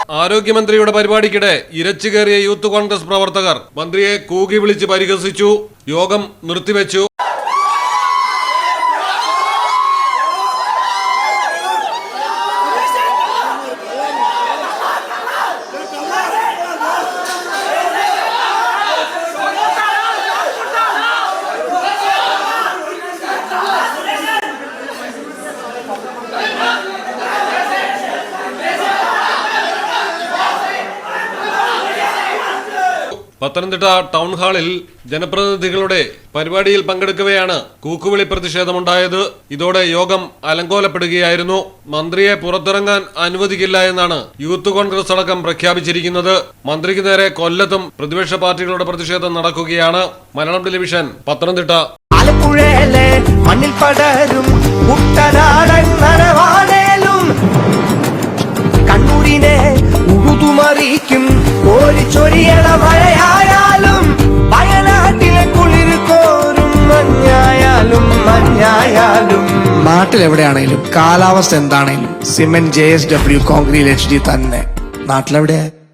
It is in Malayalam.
ആരോഗ്യമന്ത്രിയുടെ പരിപാടിക്കിടെ ഇരച്ചുകയറിയ യൂത്ത് കോൺഗ്രസ് പ്രവർത്തകർ മന്ത്രിയെ കൂകി വിളിച്ച് പരിഹസിച്ചു. യോഗം നിർത്തിവെച്ചു. പത്തനംതിട്ട ടൗൺ ഹാളിൽ ജനപ്രതിനിധികളുടെ പരിപാടിയിൽ പങ്കെടുക്കവെയാണ് കൂക്കുവിളി പ്രതിഷേധമുണ്ടായത്. ഇതോടെ യോഗം അലങ്കോലപ്പെടുകയായിരുന്നു. മന്ത്രിയെ പുറത്തിറങ്ങാൻ അനുവദിക്കില്ല എന്നാണ് യൂത്ത് കോൺഗ്രസ് അടക്കം പ്രഖ്യാപിച്ചിരിക്കുന്നത്. മന്ത്രിക്ക് നേരെ കൊല്ലത്തും പ്രതിപക്ഷ പാർട്ടികളുടെ പ്രതിഷേധം നടക്കുകയാണ്. മലയാളം ടെലിവിഷൻ, പത്തനംതിട്ട. കണ്ണൂരിനെ ഉഴുതുമറിക്കും മഴയായാലും വയനാട്ടിലെ കുളിർ കോരും മഞ്ഞായാലും നാട്ടിലെവിടെയാണേലും കാലാവസ്ഥ എന്താണേലും സിമെന്റ് JSW കോൺക്രീറ്റ് HD തന്നെ. നാട്ടിലെവിടെയാ?